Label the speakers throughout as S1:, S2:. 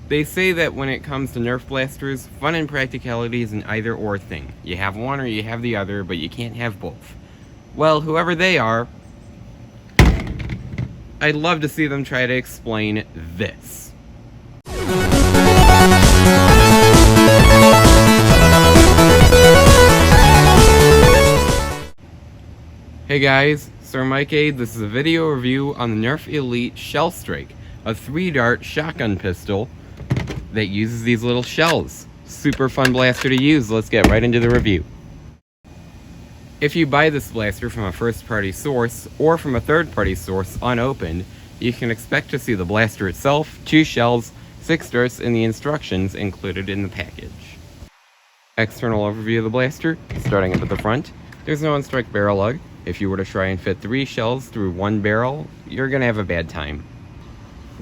S1: They say that when it comes to Nerf blasters, fun and practicality is an either-or thing. You have one or you have the other, but you can't have both. Well, whoever they are, I'd love to see them try to explain this. Hey guys, SirMikay. This is a video review on the Nerf Elite Shellstrike, a 3-dart shotgun pistol that uses these little shells. Super fun blaster to use. Let's get right into the review. If you buy this blaster from a first-party source or from a third-party source unopened, you can expect to see the blaster itself, 2 shells, 6 darts, and the instructions included in the package. External overview of the blaster, starting up at the front. There's no on-strike barrel lug. If you were to try and fit 3 shells through 1 barrel, you're gonna have a bad time.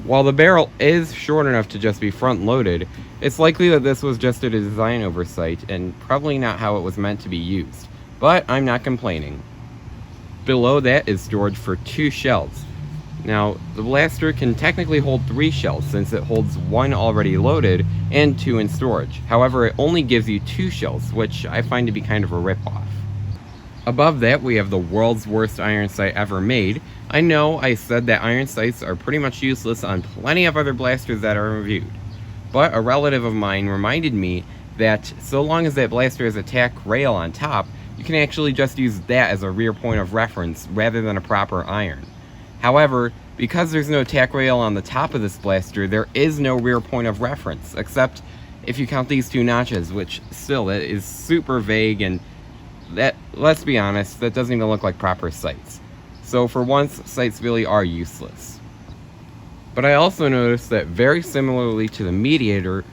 S1: While the barrel is short enough to just be front-loaded, it's likely that this was just a design oversight and probably not how it was meant to be used. But I'm not complaining. Below that is storage for 2 shells. Now, the blaster can technically hold 3 shells since it holds 1 already loaded and 2 in storage. However, it only gives you 2 shells, which I find to be kind of a ripoff. Above that, we have the world's worst iron sight ever made. I know I said that iron sights are pretty much useless on plenty of other blasters that are reviewed, but a relative of mine reminded me that so long as that blaster has a tack rail on top, you can actually just use that as a rear point of reference rather than a proper iron. However, because there's no tack rail on the top of this blaster, there is no rear point of reference, except if you count these 2 notches, which still it is super vague, and that, let's be honest, that doesn't even look like proper sights. So for once, sights really are useless. But I also noticed that very similarly to the Mediator,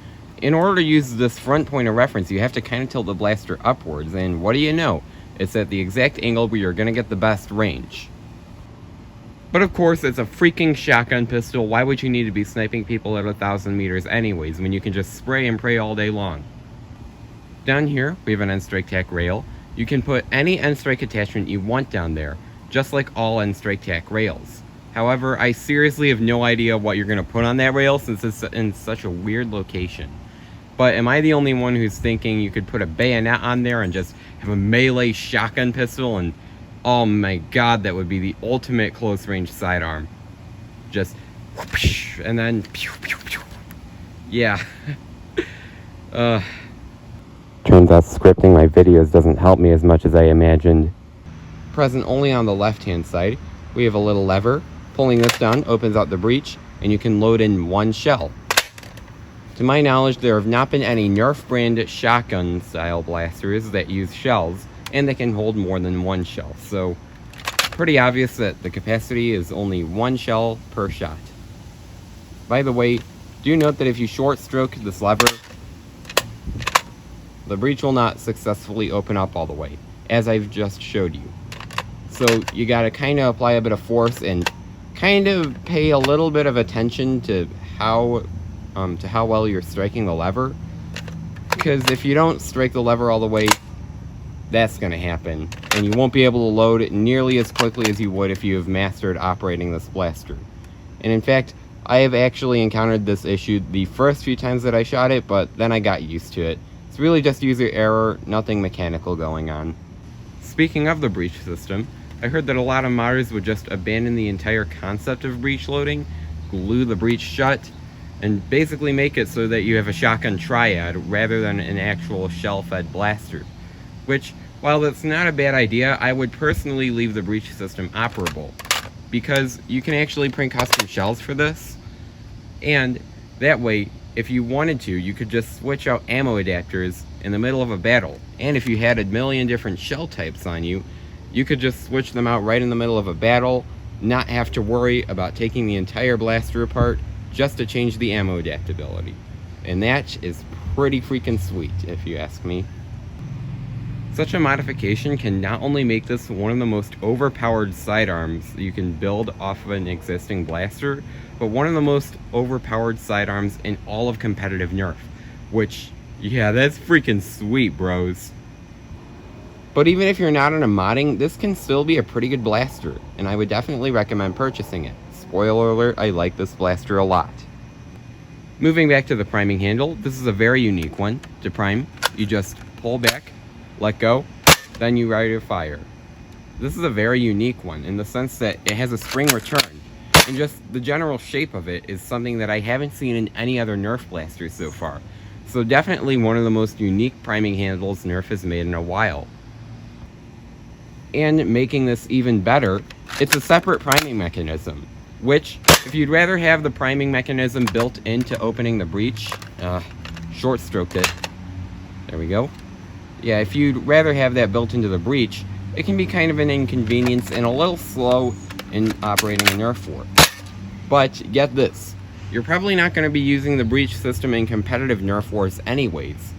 S1: in order to use this front point of reference, you have to kind of tilt the blaster upwards, and what do you know? It's at the exact angle where you're going to get the best range. But of course, it's a freaking shotgun pistol. Why would you need to be sniping people at 1,000 meters anyways, when you can just spray and pray all day long? Down here, we have an end-strike tack rail. You can put any end-strike attachment you want down there, just like all end-strike tack rails. However, I seriously have no idea what you're going to put on that rail since it's in such a weird location. But am I the only one who's thinking you could put a bayonet on there and just have a melee shotgun pistol, and oh my god, that would be the ultimate close-range sidearm. Just whoosh, and then pew, pew, pew. Yeah. Turns out scripting my videos doesn't help me as much as I imagined. Present only on the left-hand side, we have a little lever. Pulling this down opens out the breech, and you can load in 1 shell. To my knowledge, there have not been any Nerf brand shotgun-style blasters that use shells, and they can hold more than 1 shell, so pretty obvious that the capacity is only 1 shell per shot. By the way, do note that if you short stroke this lever, the breech will not successfully open up all the way, as I've just showed you. So you gotta kind of apply a bit of force and kind of pay a little bit of attention to how well you're striking the lever, because if you don't strike the lever all the way, that's gonna happen, and you won't be able to load it nearly as quickly as you would if you have mastered operating this blaster. And in fact, I have actually encountered this issue the first few times that I shot it, but then I got used to it. It's really just user error, nothing mechanical going on. Speaking of the breech system, I heard that a lot of modders would just abandon the entire concept of breech loading, glue the breech shut, and basically make it so that you have a shotgun triad rather than an actual shell-fed blaster. Which, while that's not a bad idea, I would personally leave the breech system operable, because you can actually print custom shells for this, and that way, if you wanted to, you could just switch out ammo adapters in the middle of a battle, and if you had a million different shell types on you, you could just switch them out right in the middle of a battle, not have to worry about taking the entire blaster apart just to change the ammo adaptability. And that is pretty freaking sweet, if you ask me. Such a modification can not only make this one of the most overpowered sidearms you can build off of an existing blaster, but one of the most overpowered sidearms in all of competitive Nerf, which, yeah, that's freaking sweet, bros. But even if you're not into modding, this can still be a pretty good blaster, and I would definitely recommend purchasing it. Spoiler alert, I like this blaster a lot. Moving back to the priming handle, this is a very unique one. To prime, you just pull back, let go, then you ready to fire. This is a very unique one in the sense that it has a spring return, and just the general shape of it is something that I haven't seen in any other Nerf blasters so far. So definitely one of the most unique priming handles Nerf has made in a while. And making this even better, it's a separate priming mechanism, which, if you'd rather have the priming mechanism built into opening the breech, short stroked it, there we go. Yeah, if you'd rather have that built into the breech, it can be kind of an inconvenience and a little slow in operating a Nerf war. But get this, you're probably not going to be using the breech system in competitive Nerf wars anyways,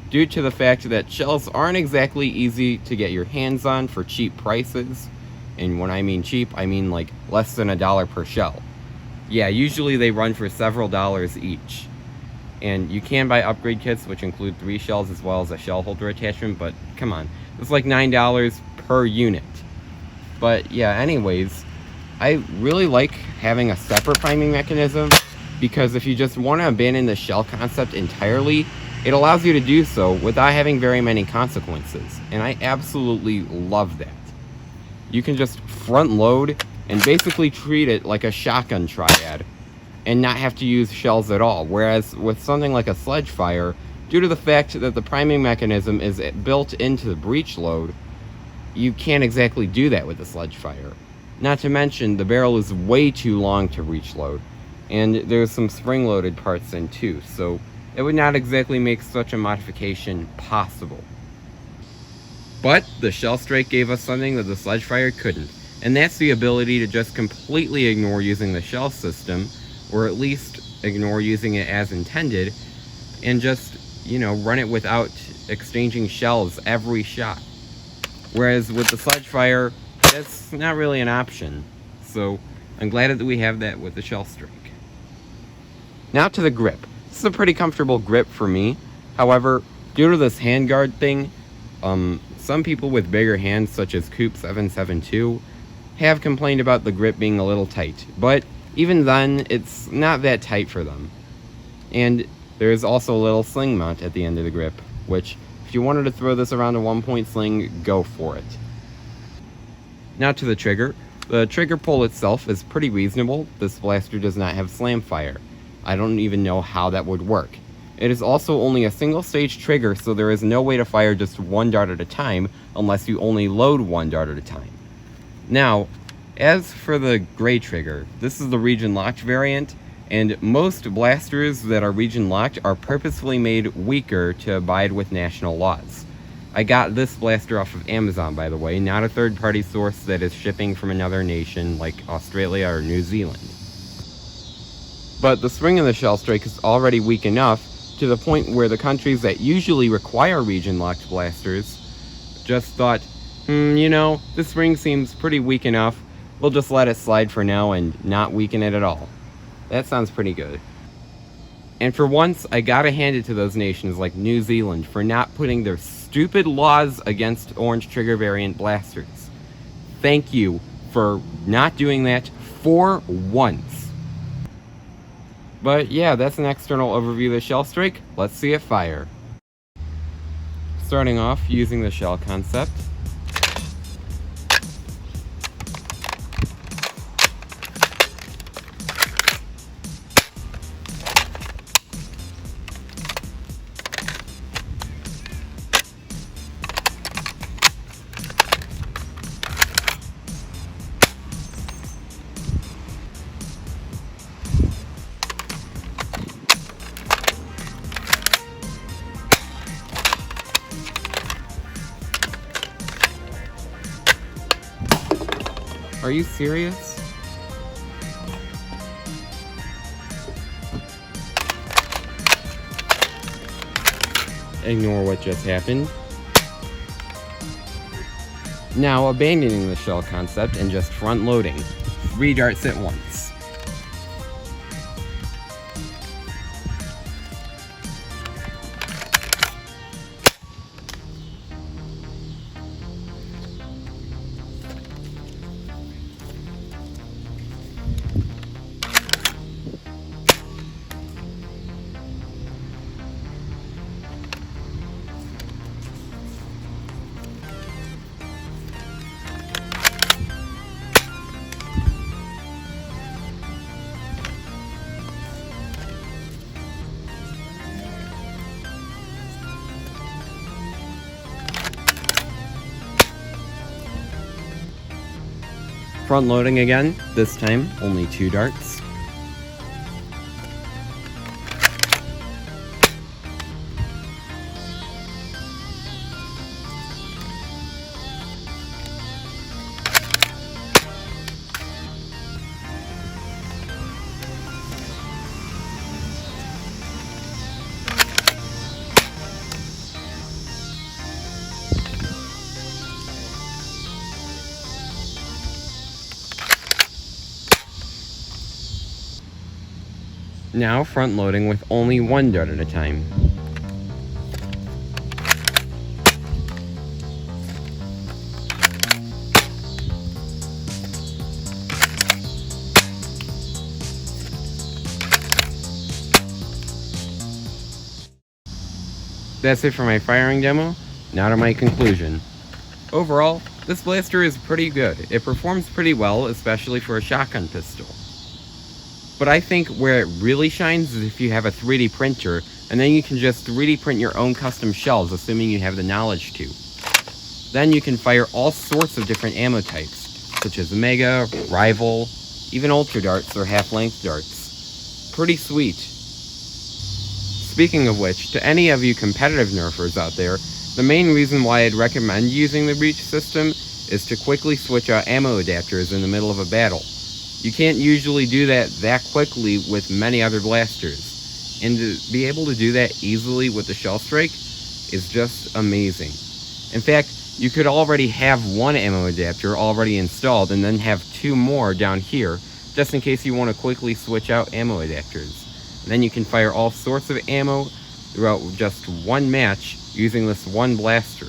S1: due to the fact that shells aren't exactly easy to get your hands on for cheap prices. And when I mean cheap, I mean like less than $1 per shell. Yeah, usually they run for several dollars each. And you can buy upgrade kits, which include 3 shells as well as a shell holder attachment, but come on, it's like $9 per unit. But yeah, anyways, I really like having a separate priming mechanism, because if you just want to abandon the shell concept entirely, it allows you to do so without having very many consequences, and I absolutely love that. You can just front load and basically treat it like a shotgun triad and not have to use shells at all, whereas with something like a sledge fire, due to the fact that the priming mechanism is built into the breech load, you can't exactly do that with the sledge fire. Not to mention, the barrel is way too long to breech load, and there's some spring-loaded parts in too, so it would not exactly make such a modification possible. But the Shellstrike gave us something that the sledge fire couldn't, and that's the ability to just completely ignore using the shell system, or at least ignore using it as intended, and just, run it without exchanging shells every shot. Whereas with the sledge fire, that's not really an option. So I'm glad that we have that with the Shellstrike. Now to the grip. This is a pretty comfortable grip for me. However, due to this handguard thing, some people with bigger hands, such as Coop772, have complained about the grip being a little tight. But even then, it's not that tight for them. And there's also a little sling mount at the end of the grip, which, if you wanted to throw this around a 1-point sling, go for it. Now to the trigger. The trigger pull itself is pretty reasonable. This blaster does not have slam fire. I don't even know how that would work. It is also only a single stage trigger, so there is no way to fire just one dart at a time unless you only load one dart at a time. Now, as for the gray trigger, this is the region locked variant, and most blasters that are region locked are purposefully made weaker to abide with national laws. I got this blaster off of Amazon, by the way, not a third-party source that is shipping from another nation like Australia or New Zealand. But the spring of the Shellstrike is already weak enough to the point where the countries that usually require region-locked blasters just thought, this spring seems pretty weak enough, we'll just let it slide for now and not weaken it at all. That sounds pretty good. And for once, I gotta hand it to those nations like New Zealand for not putting their stupid laws against orange trigger variant blasters. Thank you for not doing that for once. But yeah, that's an external overview of the Shellstrike. Let's see it fire. Starting off using the shell concept. Are you serious? Ignore what just happened. Now abandoning the shell concept and just front loading. 3 darts at once. front loading again, this time only 2 darts. Now front loading with only 1 dart at a time. That's it for my firing demo. Now to my conclusion. Overall, this blaster is pretty good. It performs pretty well, especially for a shotgun pistol. But I think where it really shines is if you have a 3D printer, and then you can just 3D print your own custom shells, assuming you have the knowledge to. Then you can fire all sorts of different ammo types, such as Mega, Rival, even Ultra Darts or half-length darts. Pretty sweet. Speaking of which, to any of you competitive nerfers out there, the main reason why I'd recommend using the breach system is to quickly switch out ammo adapters in the middle of a battle. You can't usually do that quickly with many other blasters, and to be able to do that easily with the Shellstrike is just amazing. In fact, you could already have 1 ammo adapter already installed and then have 2 more down here, just in case you want to quickly switch out ammo adapters. And then you can fire all sorts of ammo throughout just 1 match using this 1 blaster.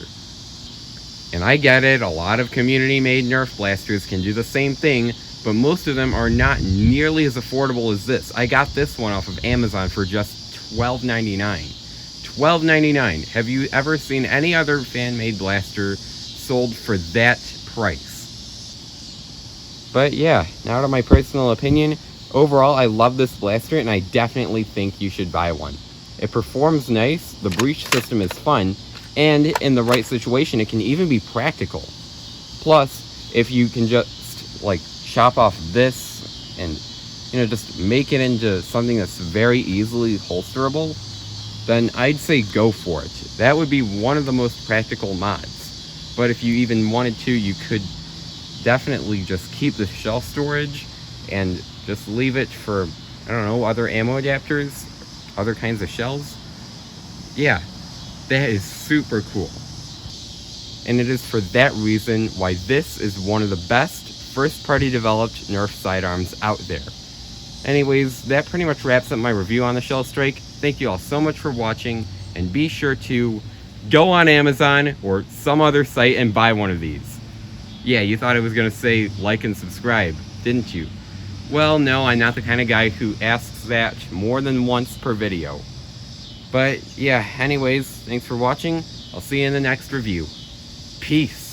S1: And I get it, a lot of community-made Nerf blasters can do the same thing, but most of them are not nearly as affordable as this. I got this one off of Amazon for just $12.99. $12.99. Have you ever seen any other fan-made blaster sold for that price? But yeah, now to my personal opinion, overall I love this blaster and I definitely think you should buy one. It performs nice, the breach system is fun, and in the right situation it can even be practical. Plus, if you can just like chop off this and just make it into something that's very easily holsterable, then I'd say go for it. That would be one of the most practical mods. But if you even wanted to, you could definitely just keep the shell storage and just leave it for, I don't know, other ammo adapters, other kinds of shells. Yeah, that is super cool. And it is for that reason why this is one of the best first-party developed Nerf sidearms out there. Anyways, that pretty much wraps up my review on the Shellstrike. Thank you all so much for watching, and be sure to go on Amazon or some other site and buy one of these. Yeah, you thought I was going to say like and subscribe, didn't you? Well, no, I'm not the kind of guy who asks that more than once per video. But yeah, anyways, thanks for watching. I'll see you in the next review. Peace.